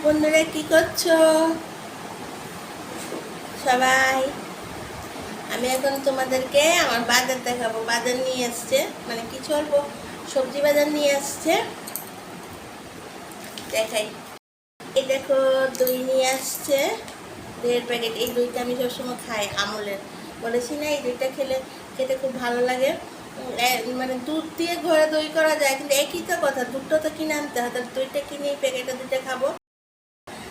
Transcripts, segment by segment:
বন্ধুরা কি করছো সবাই? আমি এখন তোমাদেরকে আমার বাজার দেখাবো। বাজার নিয়ে আসছে, মানে কিছু অল্প সবজি বাজার নিয়ে আসছে, দেখাই। এই দেখো, দই নিয়ে আসছে 1.5 প্যাকেট। এই দইটা আমি সবসময় খাই, আমুলের। বলেছি না, এই দইটা খেতে খুব ভালো লাগে। মানে দুধ দিয়ে ঘরে দই করা যায়, কিন্তু একই তো কথা, দুধটা তো কিনে আনতে হয়। তার দইটা কিনে এই প্যাকেটটা দুইটা খাবো,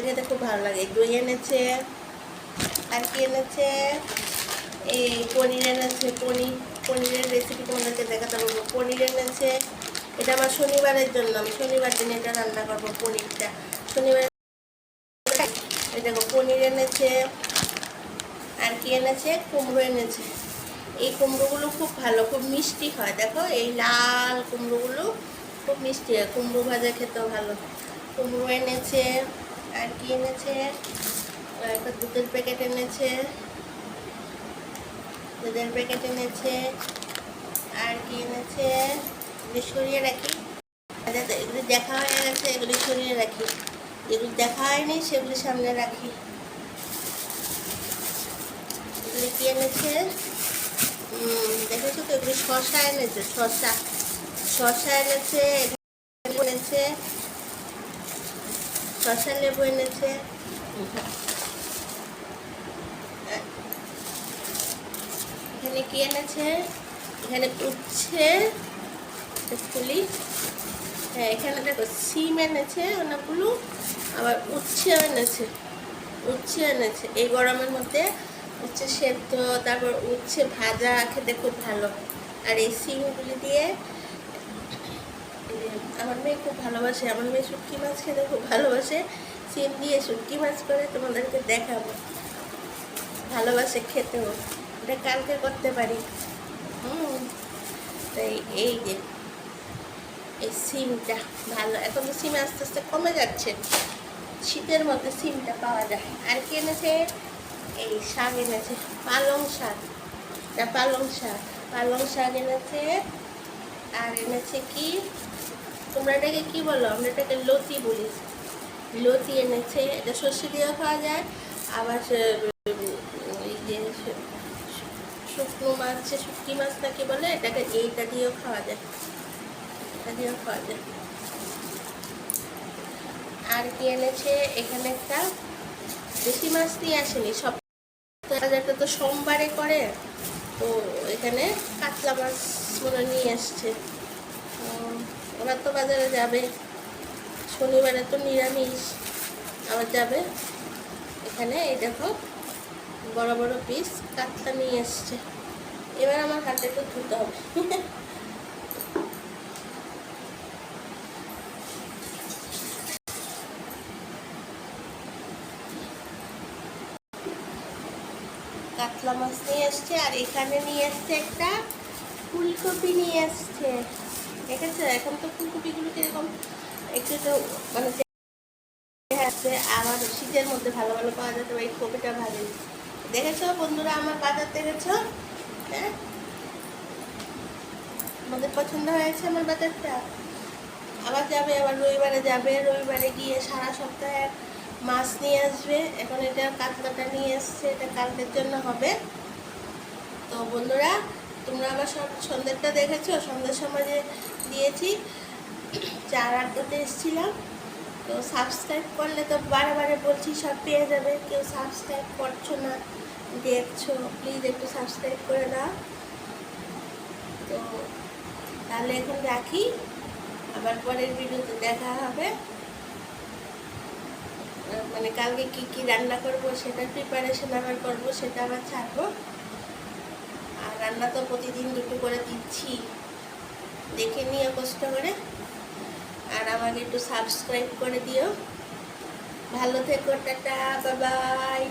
খেতে খুব ভালো লাগে। দই এনেছে, আর কি এনেছে, এই পনির এনেছে। পনিরের রেসিপি তোমাদেরকে দেখাতে পারবো। পনির এনেছে, এটা আমার শনিবারের জন্য। আমি শনিবার দিনে এটা রান্না করবো, পনিরটা। শনিবার এই দেখো, পনির এনেছে। আর কি এনেছে, কুমড়ো এনেছে। এই কুমড়োগুলো খুব ভালো, খুব মিষ্টি হয়। দেখো, এই লাল কুমড়োগুলো খুব মিষ্টি হয়। কুমড়ো ভাজা খেতেও ভালো। কুমড়ো এনেছে। আর কি এনেছে, একটা দুধের প্যাকেট এনেছে। দুধের প্যাকেট এনেছে। আর কি এনেছে, এগুলি সরিয়ে রাখি। এগুলি দেখা হয়ে গেছে, এগুলি সরিয়ে রাখি। যেগুলি দেখা হয়নি সেগুলি সামনে রাখি। এগুলি কি এনেছে, দেখেছো তো, এগুলি শসা এনেছে। শসা এনেছে, এনেছে শসা, লেবু এনেছে। এখানে কি এনেছে, এখানে উচ্ছে ফুলি। হ্যাঁ, এখানে দেখো সিম এনেছে অনেকগুলো, আবার উচ্ছে এনেছে। এই গরমের মধ্যে উচ্ছে সেদ্ধ, তারপর উচ্ছে ভাজা খেতে খুব ভালো। আর এই সিমগুলি দিয়ে, আমার মেয়ে খুব ভালোবাসে, আমার মেয়ে শুটকি মাছ খেতে খুব ভালোবাসে। সিম দিয়ে শুটকি মাছ করে তোমাদেরকে দেখাবো। ভালোবাসে খেতেও, এটা কালকে করতে পারি। তাই এই যে এই সিমটা ভালো। এখন তো সিম আস্তে আস্তে কমে যাচ্ছে, শীতের মধ্যে সিমটা পাওয়া যায়। আর কি এনেছে, এই শাক এনেছে, পালং শাক। পালং শাক এনেছে। আর এনেছে কি, তোমরা এটাকে কি বলো, আমরা এটাকে লতি বলি। লতি এনেছে, এটা সর্ষে দিয়েও খাওয়া যায়। আবার এই যে শুকনো মাছ, শুটকি মাছ নাকি বলে, এটাকে এইটা দিয়েও খাওয়া যায়, আর কি এনেছে, এখানে একটা দেশি মাছ নিয়ে আসেনি, সব বাজারটা তো সোমবারে করে, তো এখানে কাতলা মাছ মনে নিয়ে আসছে। ওরা তো বাজারে যাবে, শনিবারে তো নিরামিষ, আবার যাবে। এখানে এই দেখো, বড় বড় পিস কাতলা নিয়ে এসছে। এবার আমার হাতে একটু ধুতে হবে। কাতলা মাছ নিয়ে এসছে। আর এখানে নিয়ে এসছে একটা ফুলকপি নিয়ে এসছে। দেখেছো, এখন তো ফুলকপিগুলো কিরকম একটু তো মানে আছে, আবার শীতের মধ্যে ভালো ভালো পাওয়া যেত। এই কপিটা ভালোই। দেখেছো বন্ধুরা, আমার বাজার দেখেছো? হ্যাঁ, আমাদের পছন্দ হয়েছে আমার বাজারটা। আবার যাবে, আবার রবিবারে যাবে। রবিবারে গিয়ে সারা সপ্তাহে মাছ নিয়ে আসবে। এখন এটা কাতলাটা নিয়ে এসছে, এটা কালকের জন্য হবে। তো বন্ধুরা, তোমরা আবার সব সন্ধ্যেটা দেখেছো? সন্ধ্যের সময় যে দিয়েছি, 4 আড্ডাতে এসেছিলাম। তো সাবস্ক্রাইব করলে তো বারে বলছি সব পেয়ে যাবে। কেউ সাবস্ক্রাইব করছো না, দেখছো, প্লিজ একটু সাবস্ক্রাইব করে দাও। তো তাহলে এখন রাখি, আবার পরের ভিডিওতে দেখা হবে। মানে কালকে কি কি রান্না করব সেটার প্রিপারেশন আবার করবো, সেটা আবার ছাড়বো। আর রান্না তো প্রতিদিন দুটো করে দিচ্ছি, দেখে নিও কষ্ট করে। আর আমাকে একটু সাবস্ক্রাইব করে দিও। ভালো থেকো, টাটা, বাই বাই।